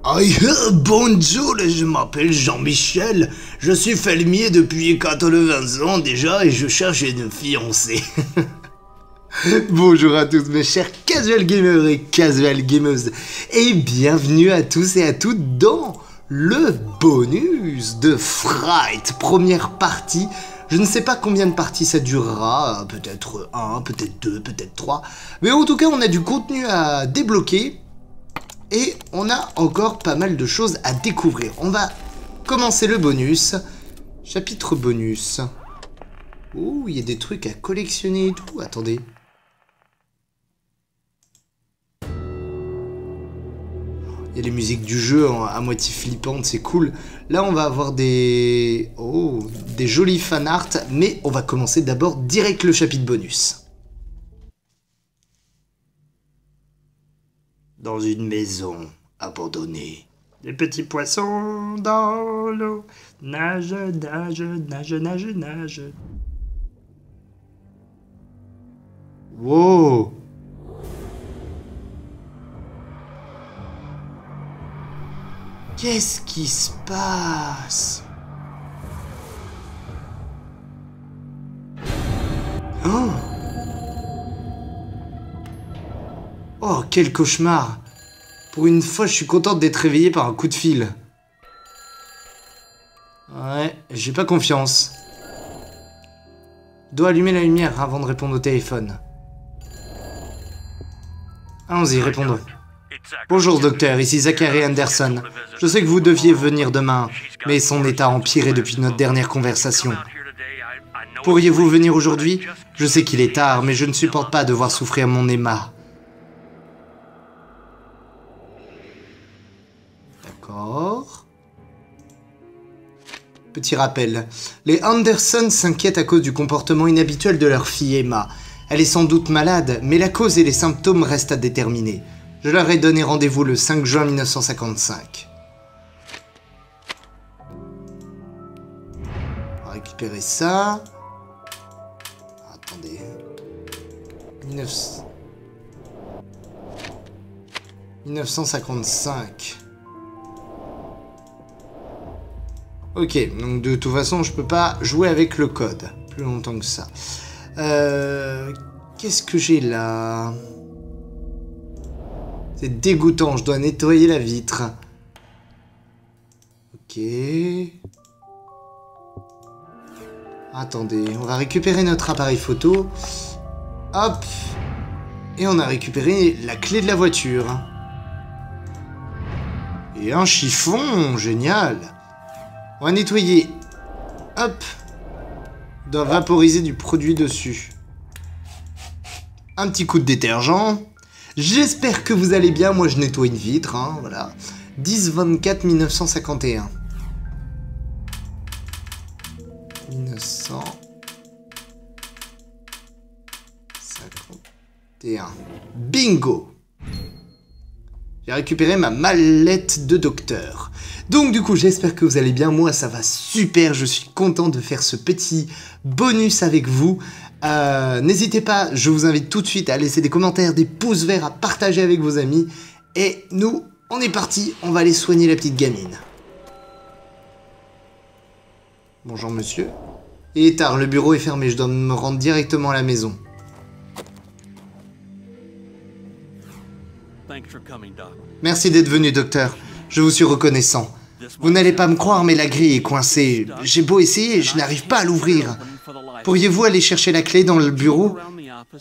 Bonjour, je m'appelle Jean-Michel, je suis fermier depuis 80 ans déjà et je cherche une fiancée. Bonjour à tous mes chers casual gamers et casual gameuses et bienvenue à tous et à toutes dans le bonus de Fright, première partie. Je ne sais pas combien de parties ça durera, peut-être 1, peut-être 2, peut-être 3, mais en tout cas on a du contenu à débloquer. Et on a encore pas mal de choses à découvrir. On va commencer le bonus. Chapitre bonus. Ouh, il y a des trucs à collectionner et tout. Attendez. Il y a les musiques du jeu à moitié flippantes, c'est cool. Là, on va avoir des... Oh, des jolis fan art. Mais on va commencer d'abord direct le chapitre bonus. Dans une maison abandonnée. Les petits poissons dans l'eau nagent, nagent, nagent, nagent, nagent. Wow! Qu'est-ce qui se passe? Oh! Oh, quel cauchemar! Pour une fois, je suis contente d'être réveillé par un coup de fil. Ouais, j'ai pas confiance. Je dois allumer la lumière avant de répondre au téléphone. Allons-y, répondons. Bonjour docteur, ici Zachary Anderson. Je sais que vous deviez venir demain, mais son état a empiré depuis notre dernière conversation. Pourriez-vous venir aujourd'hui? Je sais qu'il est tard, mais je ne supporte pas devoir souffrir mon Emma. D'accord. Petit rappel. Les Anderson s'inquiètent à cause du comportement inhabituel de leur fille Emma. Elle est sans doute malade, mais la cause et les symptômes restent à déterminer. Je leur ai donné rendez-vous le 5 juin 1955. On va récupérer ça. Attendez. 1955. Ok, donc de toute façon, je peux pas jouer avec le code plus longtemps que ça. Qu'est-ce que j'ai là? C'est dégoûtant, je dois nettoyer la vitre. Ok. Attendez, on va récupérer notre appareil photo. Hop. Et on a récupéré la clé de la voiture. Et un chiffon, génial. On va nettoyer. Hop. On doit vaporiser du produit dessus. Un petit coup de détergent. J'espère que vous allez bien. Moi, je nettoie une vitre. Hein, voilà. 10-24-1951. 1951. Bingo! J'ai récupéré ma mallette de docteur. Donc du coup, j'espère que vous allez bien. Moi, ça va super. Je suis content de faire ce petit bonus avec vous. N'hésitez pas, je vous invite tout de suite à laisser des commentaires, des pouces verts, à partager avec vos amis. Et nous, on est parti. On va aller soigner la petite gamine. Bonjour monsieur. Il est tard, le bureau est fermé. Je dois me rendre directement à la maison. Merci d'être venu, docteur. Je vous suis reconnaissant. Vous n'allez pas me croire, mais la grille est coincée. J'ai beau essayer, je n'arrive pas à l'ouvrir. Pourriez-vous aller chercher la clé dans le bureau?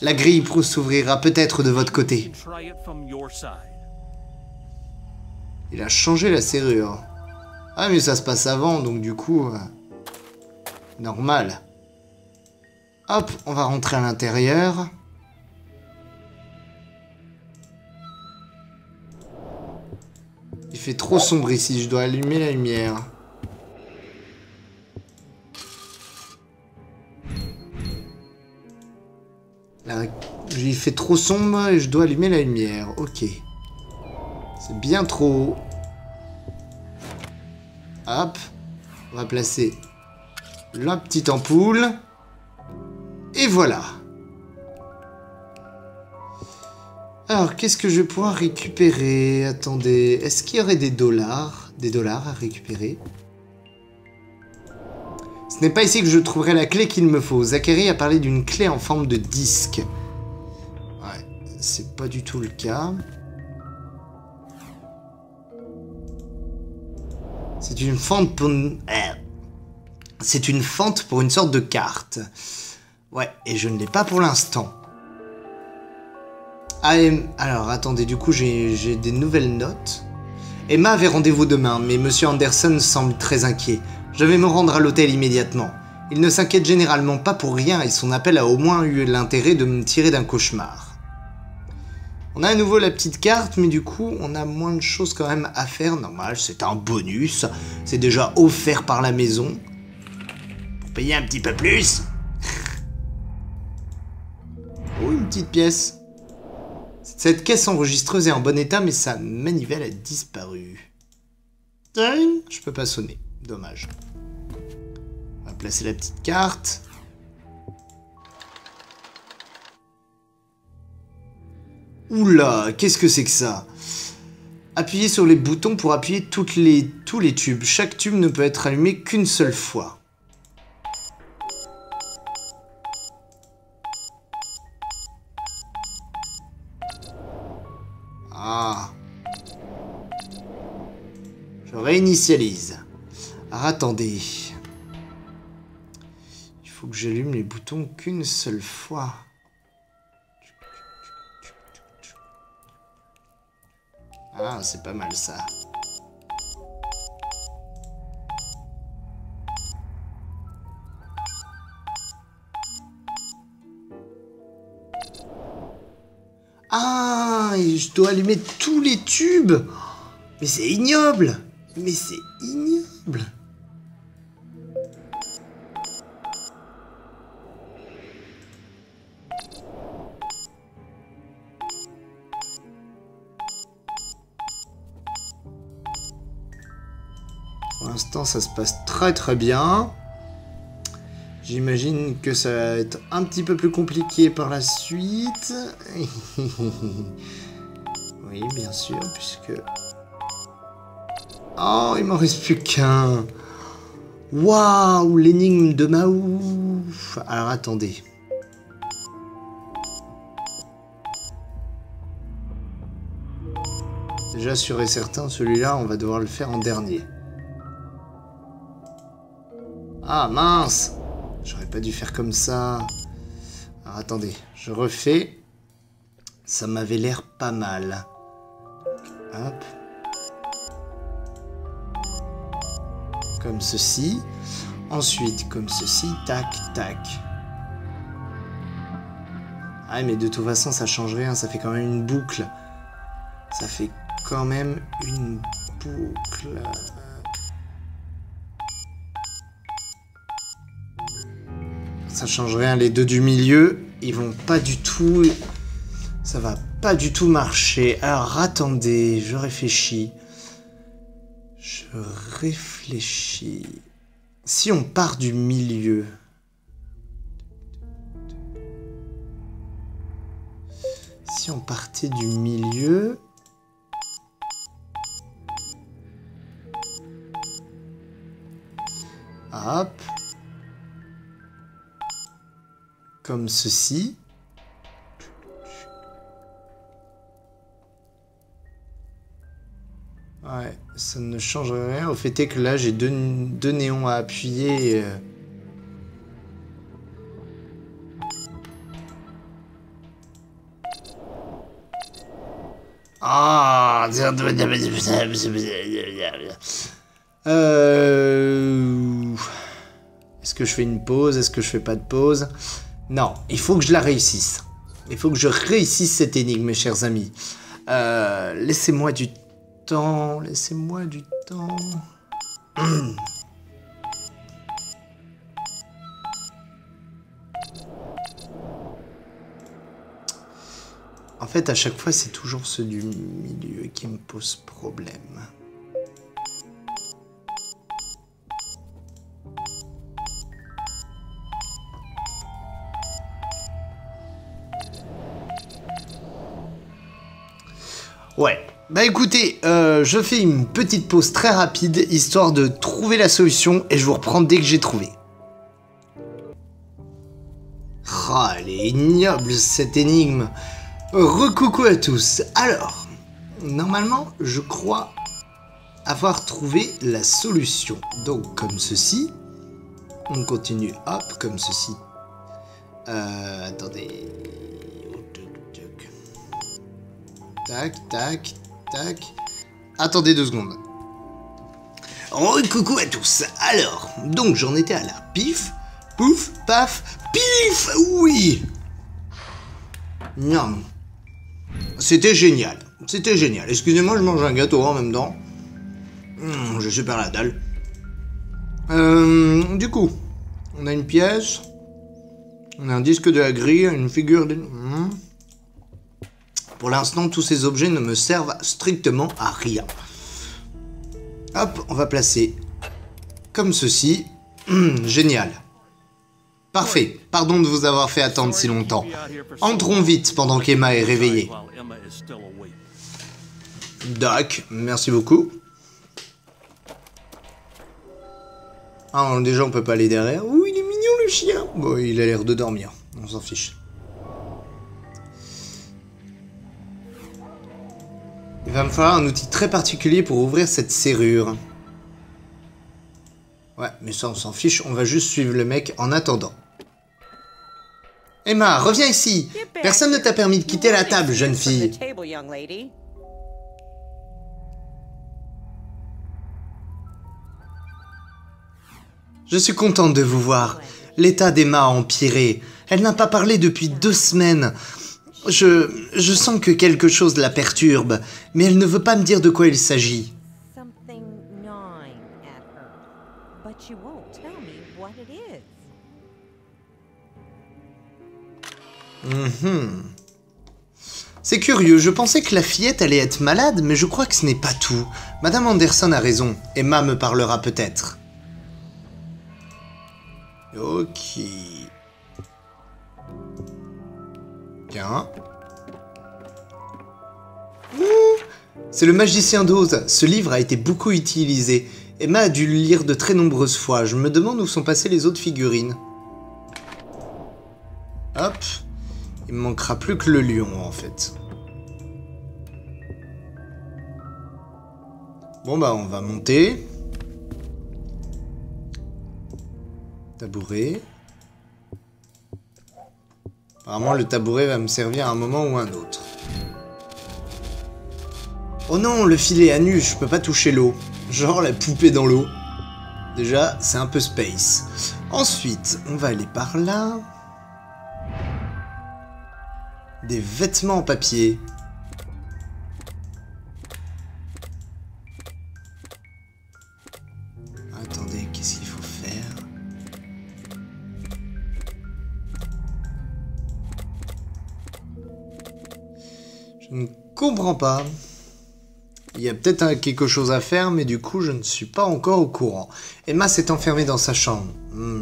La grille s'ouvrira peut-être de votre côté. Il a changé la serrure. Ah, mais ça se passe avant, donc du coup... normal. Hop, on va rentrer à l'intérieur. Il fait trop sombre ici, je dois allumer la lumière. Là, il fait trop sombre et je dois allumer la lumière. Ok. C'est bien trop haut. Hop. On va placer la petite ampoule. Et voilà. Alors, qu'est-ce que je vais pouvoir récupérer? Attendez, est-ce qu'il y aurait des dollars? Des dollars à récupérer? Ce n'est pas ici que je trouverai la clé qu'il me faut. Zachary a parlé d'une clé en forme de disque. Ouais, c'est pas du tout le cas. C'est une fente pour... C'est une fente pour une sorte de carte. Ouais, et je ne l'ai pas pour l'instant. Ah, alors, attendez, du coup, j'ai des nouvelles notes. Emma avait rendez-vous demain, mais Monsieur Anderson semble très inquiet. Je vais me rendre à l'hôtel immédiatement. Il ne s'inquiète généralement pas pour rien et son appel a au moins eu l'intérêt de me tirer d'un cauchemar. On a à nouveau la petite carte, mais du coup, on a moins de choses quand même à faire. Normal, c'est un bonus. C'est déjà offert par la maison. Pour payer un petit peu plus. Oh, une petite pièce. Cette caisse enregistreuse est en bon état, mais sa manivelle a disparu. Je peux pas sonner. Dommage. On va placer la petite carte. Oula, qu'est-ce que c'est que ça? Appuyez sur les boutons pour appuyer tous les tubes. Chaque tube ne peut être allumé qu'une seule fois. Ah. Je réinitialise. Alors attendez. Il faut que j'allume les boutons qu'une seule fois. Ah, c'est pas mal ça. Ah, et je dois allumer tous les tubes. Mais c'est ignoble. Mais c'est ignoble. Pour l'instant, ça se passe très très bien. J'imagine que ça va être un petit peu plus compliqué par la suite. Oui, bien sûr, puisque... Oh, il m'en reste plus qu'un. Waouh, l'énigme de Maouf. Alors, attendez. Déjà, sûr et certain, celui-là, on va devoir le faire en dernier. Ah, mince! J'aurais pas dû faire comme ça. Alors, attendez, je refais. Ça m'avait l'air pas mal. Hop. Comme ceci. Ensuite, comme ceci. Tac, tac. Ah, mais de toute façon, ça change rien. Ça fait quand même une boucle. Ça fait quand même une boucle. Ça change rien. Les deux du milieu, ils vont pas du tout... Ça va pas du tout marcher. Alors, attendez, je réfléchis. Je réfléchis. Si on part du milieu... Si on partait du milieu... Hop. Comme ceci. Ouais, ça ne change rien. Au fait est que là, j'ai deux néons à appuyer. Ah. Est-ce que je fais une pause? Est-ce que je fais pas de pause? Non, il faut que je la réussisse. Il faut que je réussisse cette énigme, mes chers amis. Laissez-moi du temps. Laissez-moi du temps. En fait, à chaque fois, c'est toujours ceux du milieu qui me posent problème. Ouais. Bah écoutez, je fais une petite pause très rapide, histoire de trouver la solution, et je vous reprends dès que j'ai trouvé. Ah, elle est ignoble cette énigme. Recoucou à tous. Alors, normalement, je crois avoir trouvé la solution. Donc, comme ceci. On continue, hop, comme ceci. Attendez. Tac, tac, tac. Attendez 2 secondes. Coucou à tous. Alors, donc j'en étais à la pif, pouf, paf, pif, oui. Non. C'était génial. C'était génial. Excusez-moi, je mange un gâteau en même temps. Je super la dalle. Du coup, on a une pièce. On a un disque de la grille, une figure de... Pour l'instant, tous ces objets ne me servent strictement à rien. Hop, on va placer comme ceci. Génial. Parfait. Pardon de vous avoir fait attendre si longtemps. Entrons vite pendant qu'Emma est réveillée. Doc, merci beaucoup. Ah, déjà, on peut pas aller derrière. Ouh, il est mignon le chien. Bon, il a l'air de dormir. On s'en fiche. Il va me falloir un outil très particulier pour ouvrir cette serrure. Ouais, mais ça, on s'en fiche. On va juste suivre le mec en attendant. Emma, reviens ici. Personne ne t'a permis de quitter la table, jeune fille. Je suis contente de vous voir. L'état d'Emma a empiré. Elle n'a pas parlé depuis 2 semaines. Je sens que quelque chose la perturbe, mais elle ne veut pas me dire de quoi il s'agit. C'est curieux, je pensais que la fillette allait être malade, mais je crois que ce n'est pas tout. Madame Anderson a raison, Emma me parlera peut-être. Ok. Bien. C'est le Magicien d'Oz. Ce livre a été beaucoup utilisé. Emma a dû le lire de très nombreuses fois. Je me demande où sont passées les autres figurines. Hop. Il me manquera plus que le lion, en fait. Bon, bah, on va monter. Tabouret. Apparemment, le tabouret va me servir à un moment ou à un autre. Oh non, le filet à nu, je peux pas toucher l'eau. Genre la poupée dans l'eau. Déjà, c'est un peu space. Ensuite, on va aller par là. Des vêtements en papier. Attendez, qu'est-ce qu'il faut faire? Je ne comprends pas. Il y a peut-être quelque chose à faire, mais du coup, je ne suis pas encore au courant. Emma s'est enfermée dans sa chambre.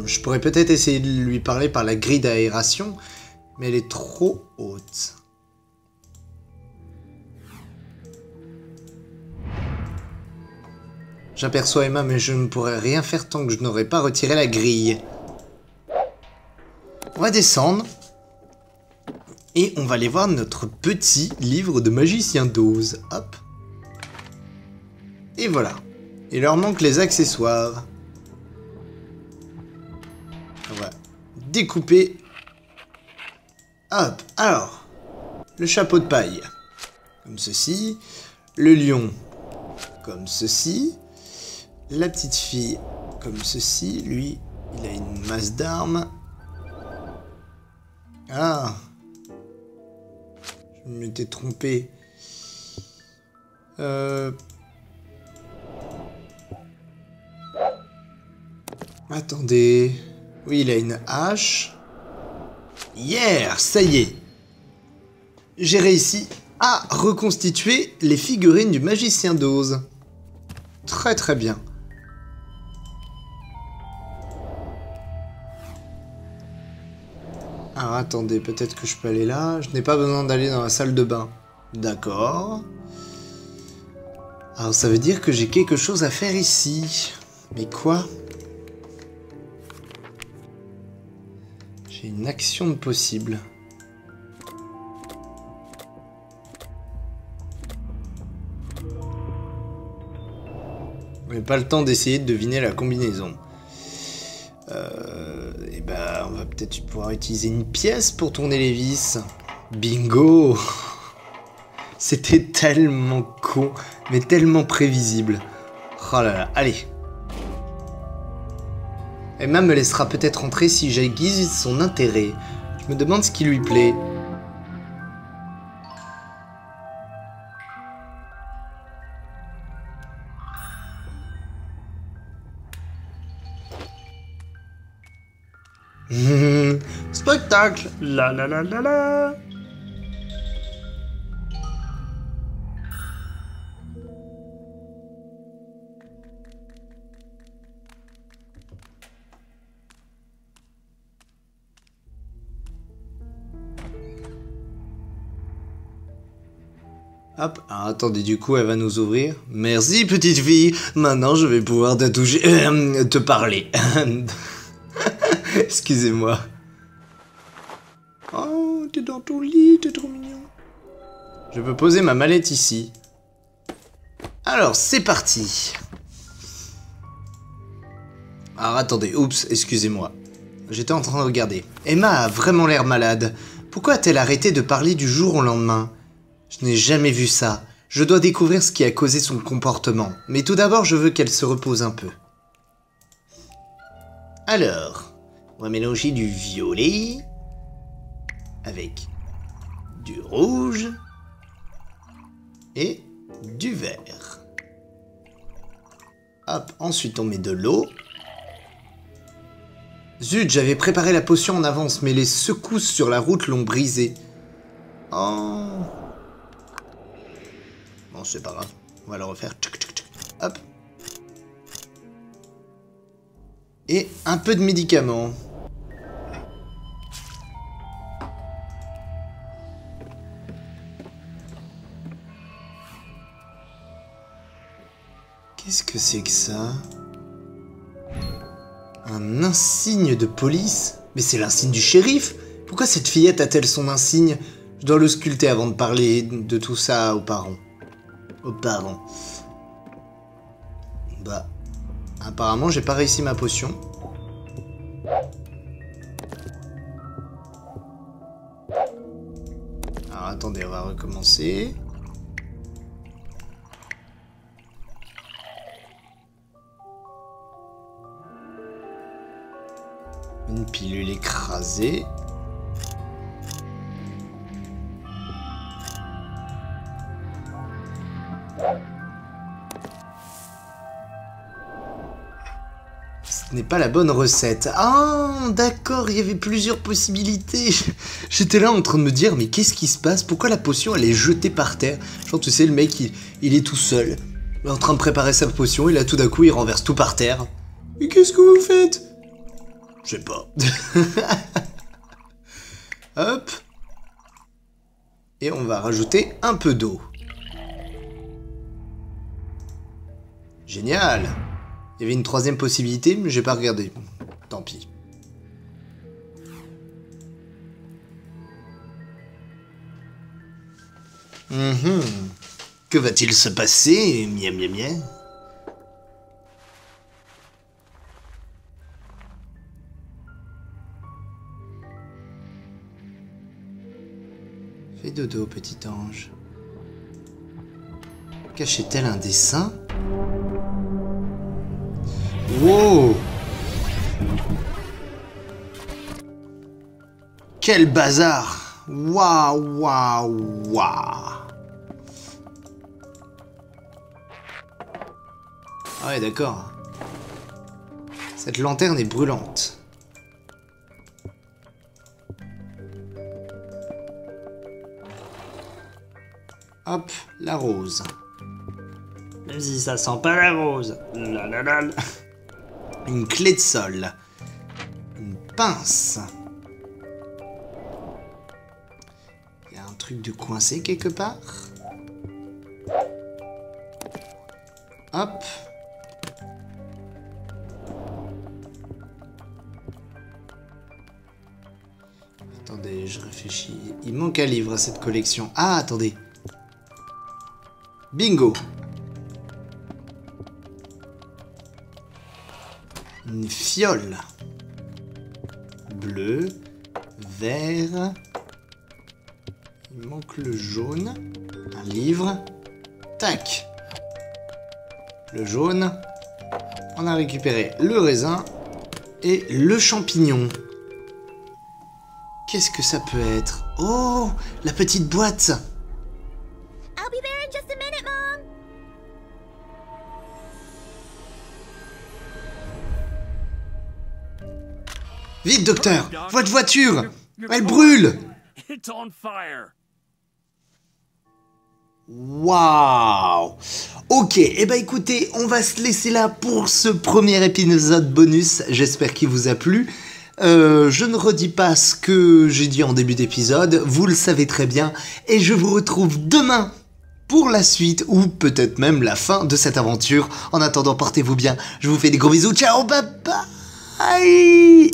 Je pourrais peut-être essayer de lui parler par la grille d'aération, mais elle est trop haute. J'aperçois Emma, mais je ne pourrai rien faire tant que je n'aurai pas retiré la grille. On va descendre. Et on va aller voir notre petit livre de Magicien d'Oz. Hop. Et voilà. Il leur manque les accessoires. On va découper. Hop. Alors. Le chapeau de paille. Comme ceci. Le lion. Comme ceci. La petite fille. Comme ceci. Lui, il a une masse d'armes. Ah. Je m'étais trompé. Attendez. Oui, il a une hache. Yeah, ça y est. J'ai réussi à reconstituer les figurines du Magicien d'Oz. Très très bien. Alors attendez, peut-être que je peux aller là. Je n'ai pas besoin d'aller dans la salle de bain. D'accord. Alors ça veut dire que j'ai quelque chose à faire ici. Mais quoi? J'ai une action de possible. Mais pas le temps d'essayer de deviner la combinaison. Et ben, on va peut-être pouvoir utiliser une pièce pour tourner les vis. Bingo! C'était tellement con, mais tellement prévisible. Oh là là, allez. Emma me laissera peut-être entrer si j'aiguise son intérêt. Je me demande ce qui lui plaît. Spectacle! La la la la la. Hop, alors attendez, du coup elle va nous ouvrir. Merci petite fille, maintenant je vais pouvoir te toucher, te parler. Excusez-moi. Oh, t'es dans ton lit, t'es trop mignon. Je peux poser ma mallette ici. Alors, c'est parti. Alors attendez, oups, excusez-moi. J'étais en train de regarder. Emma a vraiment l'air malade. Pourquoi a-t-elle arrêté de parler du jour au lendemain ? Je n'ai jamais vu ça. Je dois découvrir ce qui a causé son comportement. Mais tout d'abord, je veux qu'elle se repose un peu. Alors, on va mélanger du violet avec du rouge et du vert. Hop, ensuite on met de l'eau. Zut, j'avais préparé la potion en avance, mais les secousses sur la route l'ont brisée. Oh. Bon, c'est pas grave. On va le refaire. Hop. Et un peu de médicaments. Qu'est-ce que c'est que ça? Un insigne de police? Mais c'est l'insigne du shérif! Pourquoi cette fillette a-t-elle son insigne? Je dois le sculpter avant de parler de tout ça aux parents. Aux parents. Bah, apparemment j'ai pas réussi ma potion. Alors attendez, on va recommencer. Une pilule écrasée. Ce n'est pas la bonne recette. Ah, d'accord, il y avait plusieurs possibilités. J'étais là en train de me dire, mais qu'est-ce qui se passe? Pourquoi la potion, elle est jetée par terre? Genre, tu sais, le mec, il est tout seul, en train de préparer sa potion, et là, tout d'un coup, il renverse tout par terre. Mais qu'est-ce que vous faites? Je sais pas. Hop. Et on va rajouter un peu d'eau. Génial. Il y avait une troisième possibilité, mais j'ai pas regardé. Tant pis. Que va-t-il se passer? Miam miam miam. Fais dodo, petit ange. Cachait-elle un dessin? Wow! Quel bazar! Waouh, waouh, waouh! Ah ouais, d'accord. Cette lanterne est brûlante. Hop, la rose. Même si ça sent pas la rose. La la la la. Une clé de sol. Une pince. Il y a un truc de coincé quelque part. Hop. Attendez, je réfléchis. Il manque un livre à cette collection. Ah, attendez. Bingo. Une fiole. Bleu. Vert. Il manque le jaune. Un livre. Tac. Le jaune. On a récupéré le raisin et le champignon. Qu'est-ce que ça peut être? Oh, la petite boîte. I'll be there in just a minute, Mom. Vite, docteur, votre voiture. Elle brûle. It's on fire. Waouh. Ok, et bah écoutez, on va se laisser là pour ce premier épisode bonus. J'espère qu'il vous a plu. Je ne redis pas ce que j'ai dit en début d'épisode, vous le savez très bien, et je vous retrouve demain pour la suite, ou peut-être même la fin de cette aventure. En attendant, portez-vous bien, je vous fais des gros bisous, ciao, bye bye.